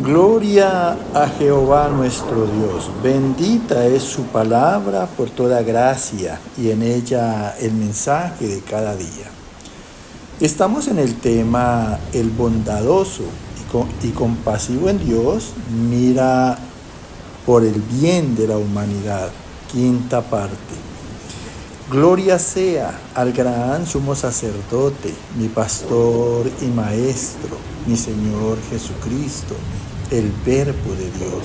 Gloria a Jehová nuestro Dios. Bendita es su palabra por toda gracia y en ella el mensaje de cada día. Estamos en el tema el bondadoso y compasivo en Dios mira por el bien de la humanidad. Quinta parte. Gloria sea al gran sumo sacerdote, mi pastor y maestro, mi Señor Jesucristo, el Verbo de Dios.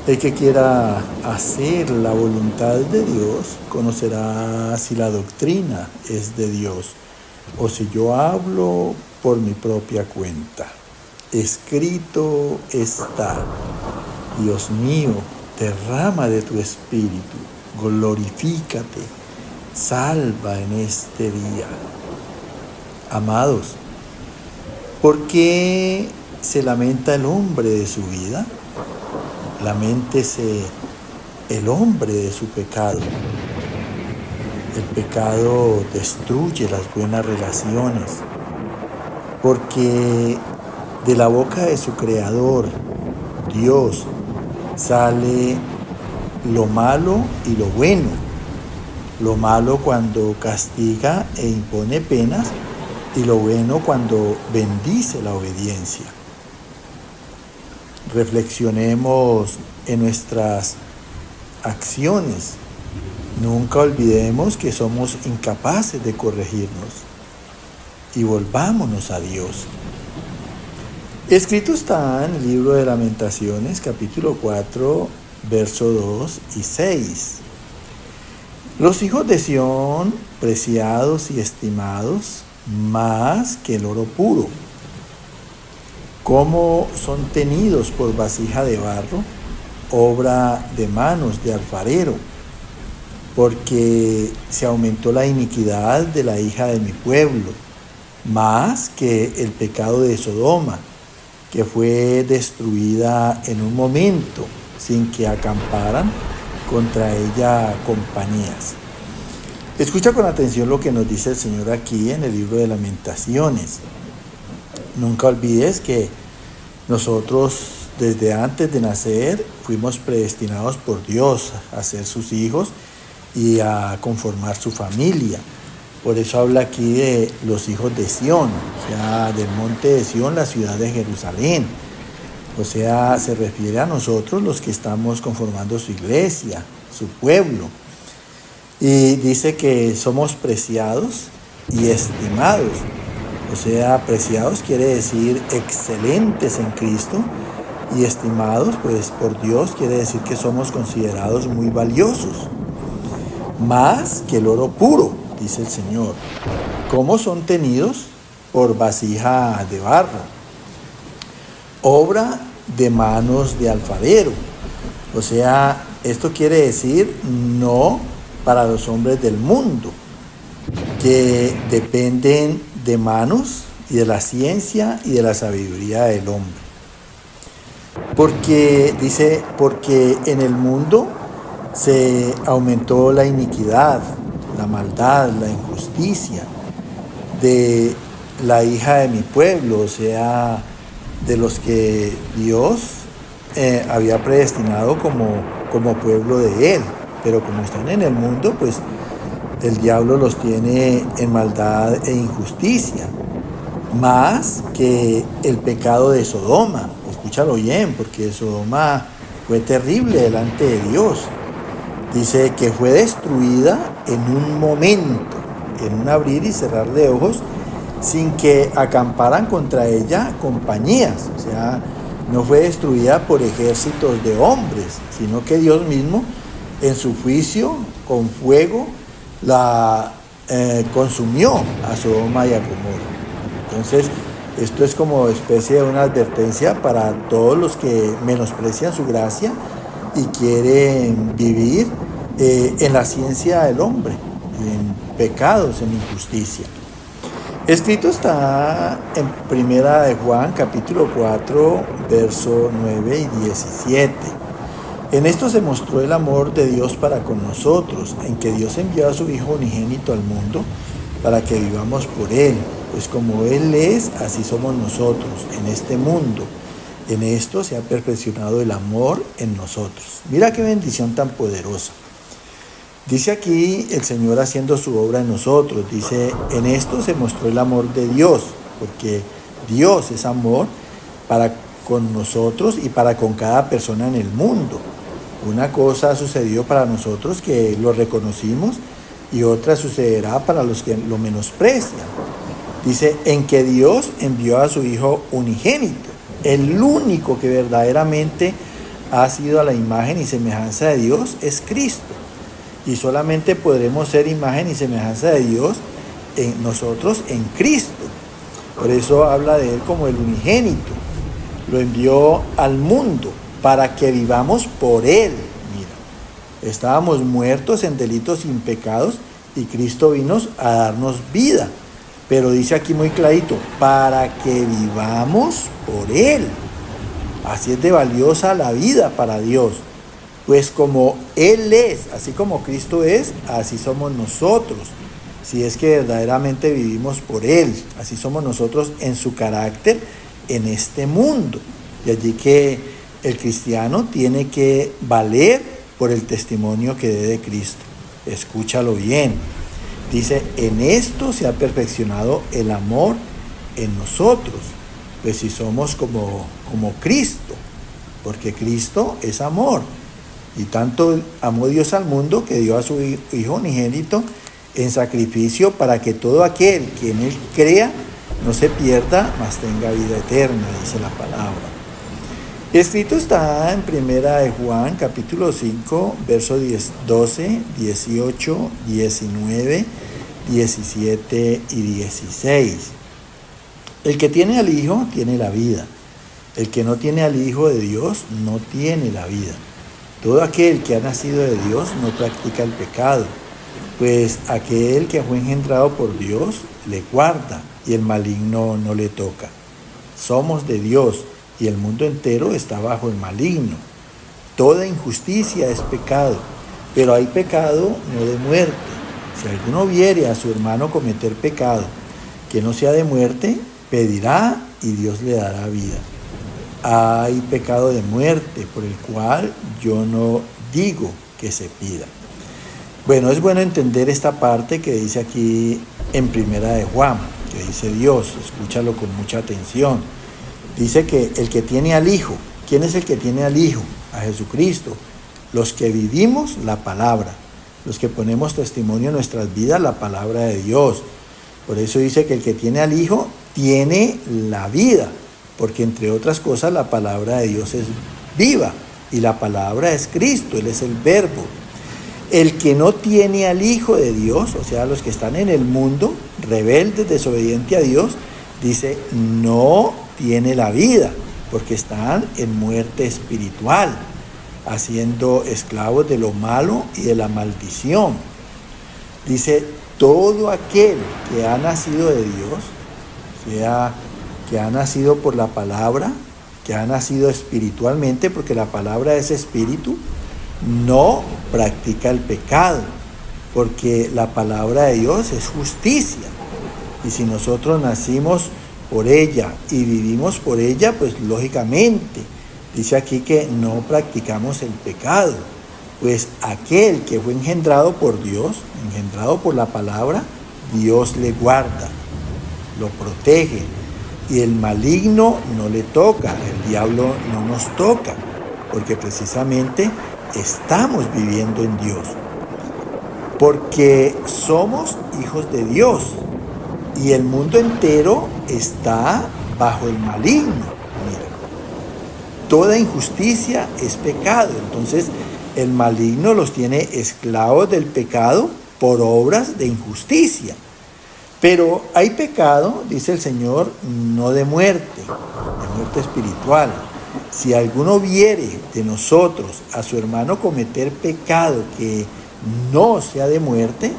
El que quiera hacer la voluntad de Dios conocerá si la doctrina es de Dios o si yo hablo por mi propia cuenta. Escrito está: Dios mío, derrama de tu espíritu, glorifícate, salva en este día. Amados, ¿por qué se lamenta el hombre de su vida? Laméntese el hombre de su pecado. El pecado destruye las buenas relaciones, porque de la boca de su Creador, Dios, sale lo malo y lo bueno. Lo malo cuando castiga e impone penas, y lo bueno cuando bendice la obediencia. Reflexionemos en nuestras acciones. Nunca olvidemos que somos incapaces de corregirnos y volvámonos a Dios. Escrito está en el libro de Lamentaciones, capítulo 4, verso 2 y 6. Los hijos de Sión, preciados y estimados, más que el oro puro, cómo son tenidos por vasija de barro, obra de manos de alfarero, porque se aumentó la iniquidad de la hija de mi pueblo, más que el pecado de Sodoma, que fue destruida en un momento, sin que acamparan contra ella compañías. Escucha con atención lo que nos dice el Señor aquí en el libro de Lamentaciones. Nunca olvides que nosotros desde antes de nacer fuimos predestinados por Dios a ser sus hijos y a conformar su familia. Por eso habla aquí de los hijos de Sión, o sea, del monte de Sión, la ciudad de Jerusalén. O sea, se refiere a nosotros los que estamos conformando su iglesia, su pueblo. Y dice que somos preciados y estimados. O sea, preciados quiere decir excelentes en Cristo, y estimados, pues por Dios, quiere decir que somos considerados muy valiosos. Más que el oro puro, dice el Señor. ¿Cómo son tenidos? Por vasija de barro, obra de manos de alfarero. O sea, esto quiere decir no para los hombres del mundo, que dependen de manos y de la ciencia y de la sabiduría del hombre. Porque en el mundo se aumentó la iniquidad, la maldad, la injusticia de la hija de mi pueblo, o sea, de los que Dios había predestinado como pueblo de Él. Pero como están en el mundo, pues el diablo los tiene en maldad e injusticia, más que el pecado de Sodoma. Escúchalo bien, porque Sodoma fue terrible delante de Dios. Dice que fue destruida en un momento, en un abrir y cerrar de ojos, sin que acamparan contra ella compañías. O sea, no fue destruida por ejércitos de hombres, sino que Dios mismo, en su juicio, con fuego, la consumió a Sodoma y a Gomorra. Entonces, esto es como especie de una advertencia para todos los que menosprecian su gracia y quieren vivir en la ciencia del hombre, en pecados, en injusticia. Escrito está en Primera de Juan, capítulo 4, verso 9 y 17. En esto se mostró el amor de Dios para con nosotros, en que Dios envió a su Hijo unigénito al mundo para que vivamos por Él. Pues como Él es, así somos nosotros en este mundo. En esto se ha perfeccionado el amor en nosotros. Mira qué bendición tan poderosa. Dice aquí el Señor haciendo su obra en nosotros. Dice, en esto se mostró el amor de Dios, porque Dios es amor para con nosotros y para con cada persona en el mundo. Una cosa sucedió para nosotros que lo reconocimos y otra sucederá para los que lo menosprecian. Dice, en que Dios envió a su Hijo unigénito, el único que verdaderamente ha sido a la imagen y semejanza de Dios es Cristo. Y solamente podremos ser imagen y semejanza de Dios en nosotros en Cristo. Por eso habla de Él como el unigénito. Lo envió al mundo para que vivamos por Él. Mira, estábamos muertos en delitos y en pecados y Cristo vino a darnos vida. Pero dice aquí muy clarito, para que vivamos por Él. Así es de valiosa la vida para Dios. Pues como Él es, así como Cristo es, así somos nosotros. Si es que verdaderamente vivimos por Él, así somos nosotros en su carácter en este mundo. De allí que el cristiano tiene que valer por el testimonio que dé de Cristo. Escúchalo bien. Dice, en esto se ha perfeccionado el amor en nosotros. Pues si somos como Cristo, porque Cristo es amor. Y tanto amó Dios al mundo que dio a su Hijo unigénito en sacrificio para que todo aquel que en Él crea no se pierda, mas tenga vida eterna, dice la palabra. Escrito está en Primera de Juan, capítulo 5, versos 12, 18, 19, 17 y 16. El que tiene al Hijo tiene la vida. El que no tiene al Hijo de Dios no tiene la vida. Todo aquel que ha nacido de Dios no practica el pecado, pues aquel que fue engendrado por Dios le guarda y el maligno no le toca. Somos de Dios y el mundo entero está bajo el maligno. Toda injusticia es pecado, pero hay pecado no de muerte. Si alguno viere a su hermano cometer pecado que no sea de muerte, pedirá y Dios le dará vida. Hay pecado de muerte por el cual yo no digo que se pida. Bueno, es bueno entender esta parte que dice aquí en Primera de Juan, que dice Dios, escúchalo con mucha atención. Dice que el que tiene al Hijo, ¿quién es el que tiene al Hijo? A Jesucristo. Los que vivimos la palabra, los que ponemos testimonio en nuestras vidas, la palabra de Dios. Por eso dice que el que tiene al Hijo tiene la vida, porque entre otras cosas la palabra de Dios es viva y la palabra es Cristo, Él es el Verbo. El que no tiene al Hijo de Dios, o sea, los que están en el mundo, rebeldes, desobedientes a Dios, dice, no tiene la vida, porque están en muerte espiritual, haciendo esclavos de lo malo y de la maldición. Dice, todo aquel que ha nacido de Dios, sea que ha nacido por la palabra, que ha nacido espiritualmente, porque la palabra es espíritu, no practica el pecado, porque la palabra de Dios es justicia. Y si nosotros nacimos por ella y vivimos por ella, pues lógicamente, dice aquí que no practicamos el pecado. Pues aquel que fue engendrado por Dios, engendrado por la palabra, Dios le guarda, lo protege. Y el maligno no le toca, el diablo no nos toca, porque precisamente estamos viviendo en Dios. Porque somos hijos de Dios y el mundo entero está bajo el maligno. Mira, toda injusticia es pecado. Entonces el maligno los tiene esclavos del pecado por obras de injusticia. Pero hay pecado, dice el Señor, no de muerte espiritual. Si alguno viere de nosotros a su hermano cometer pecado que no sea de muerte,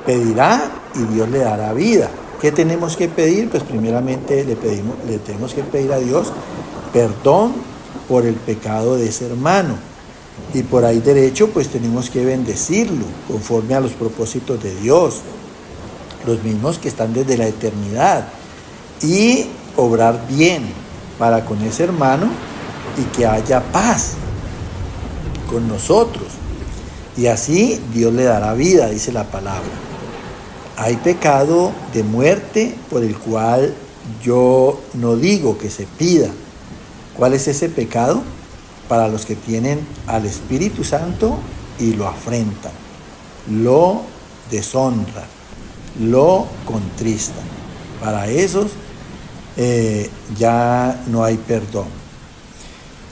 pedirá y Dios le dará vida. ¿Qué tenemos que pedir? Pues primeramente le tenemos que pedir a Dios perdón por el pecado de ese hermano. Y por ahí derecho, pues tenemos que bendecirlo conforme a los propósitos de Dios, los mismos que están desde la eternidad, y obrar bien para con ese hermano y que haya paz con nosotros. Y así Dios le dará vida, dice la palabra. Hay pecado de muerte por el cual yo no digo que se pida. ¿Cuál es ese pecado? Para los que tienen al Espíritu Santo y lo afrentan, lo deshonran, lo contristan. Para esos ya no hay perdón.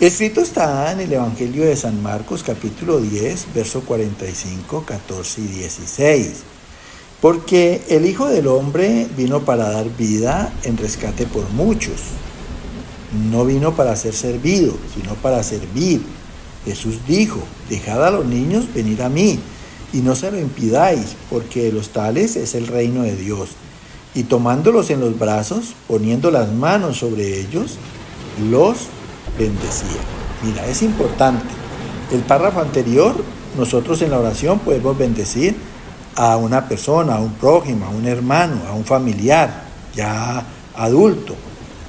Escrito está en el Evangelio de San Marcos, capítulo 10, verso 45, 14 y 16. Porque el Hijo del Hombre vino para dar vida en rescate por muchos. No vino para ser servido, sino para servir. Jesús dijo: dejad a los niños venir a mí, y no se lo impidáis, porque de los tales es el reino de Dios. Y tomándolos en los brazos, poniendo las manos sobre ellos, los bendecía. Mira, es importante. El párrafo anterior, nosotros en la oración podemos bendecir a una persona, a un prójimo, a un hermano, a un familiar, ya adulto.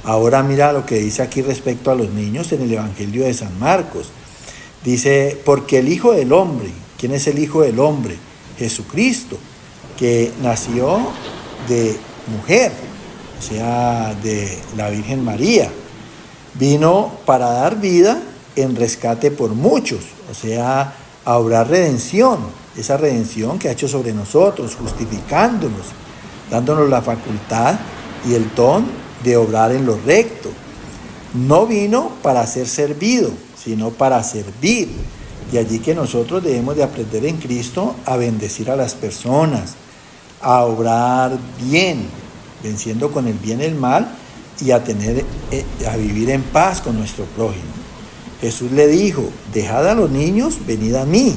Ahora mira lo que dice aquí respecto a los niños en el Evangelio de San Marcos. Dice: porque el Hijo del Hombre, ¿quién es el Hijo del Hombre? Jesucristo, que nació de mujer, o sea, de la Virgen María. Vino para dar vida en rescate por muchos, o sea, a obrar redención, esa redención que ha hecho sobre nosotros, justificándonos, dándonos la facultad y el don de obrar en lo recto. No vino para ser servido, sino para servir. De allí que nosotros debemos de aprender en Cristo a bendecir a las personas, a obrar bien, venciendo con el bien el mal, y a vivir en paz con nuestro prójimo. Jesús le dijo: dejad a los niños, venid a mí,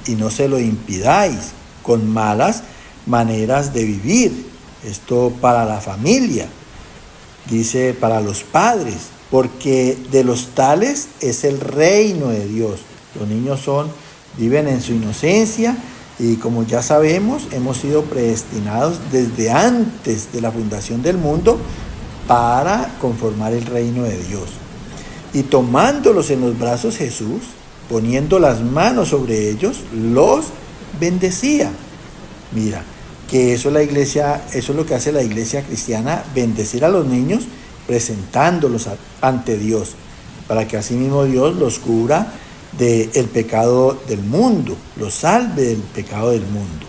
y no se lo impidáis con malas maneras de vivir. Esto para la familia, dice, para los padres, porque de los tales es el reino de Dios. Los niños viven en su inocencia, y como ya sabemos, hemos sido predestinados desde antes de la fundación del mundo para conformar el reino de Dios. Y tomándolos en los brazos, Jesús, poniendo las manos sobre ellos, los bendecía. Mira, que eso es lo que hace la iglesia cristiana, bendecir a los niños, presentándolos ante Dios, para que así mismo Dios los cubra del pecado del mundo, los salve del pecado del mundo.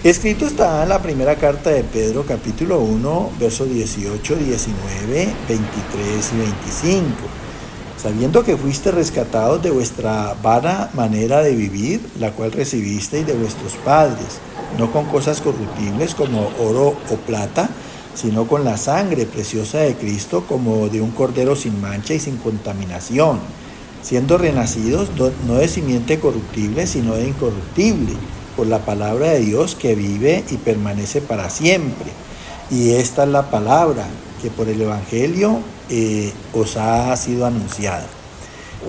Escrito está en la primera carta de Pedro, capítulo 1, versos 18, 19, 23 y 25. Sabiendo que fuiste rescatados de vuestra vana manera de vivir, la cual recibisteis de vuestros padres, no con cosas corruptibles como oro o plata, sino con la sangre preciosa de Cristo, como de un cordero sin mancha y sin contaminación, siendo renacidos no de simiente corruptible, sino de incorruptible, por la palabra de Dios que vive y permanece para siempre. Y esta es la palabra que por el Evangelio os ha sido anunciada.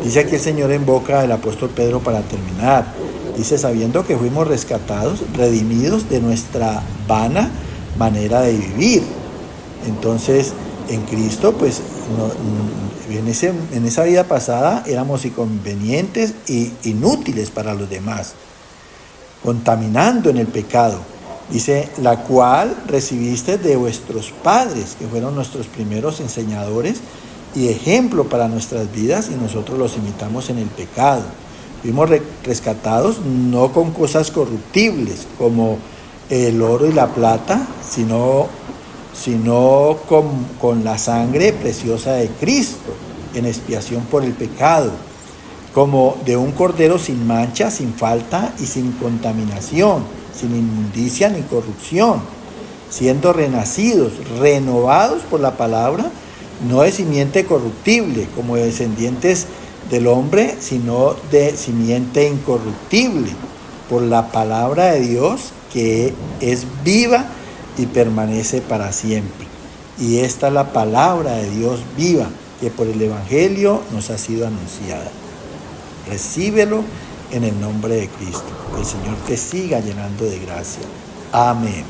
Dice aquí el Señor en boca del apóstol Pedro para terminar. Dice: sabiendo que fuimos rescatados, redimidos de nuestra vana manera de vivir. Entonces, en Cristo, pues, en esa vida pasada éramos inconvenientes e inútiles para los demás, contaminando en el pecado. Dice: la cual recibiste de vuestros padres, que fueron nuestros primeros enseñadores y ejemplo para nuestras vidas, y nosotros los imitamos en el pecado. Fuimos rescatados no con cosas corruptibles como el oro y la plata, sino con la sangre preciosa de Cristo, en expiación por el pecado, como de un cordero sin mancha, sin falta y sin contaminación, sin inmundicia ni corrupción, siendo renacidos, renovados por la palabra, no de simiente corruptible, como de descendientes del hombre, sino de simiente incorruptible, por la palabra de Dios, que es viva y permanece para siempre. Y esta es la palabra de Dios viva, que por el Evangelio nos ha sido anunciada. Recíbelo en el nombre de Cristo. Que el Señor te siga llenando de gracia. Amén.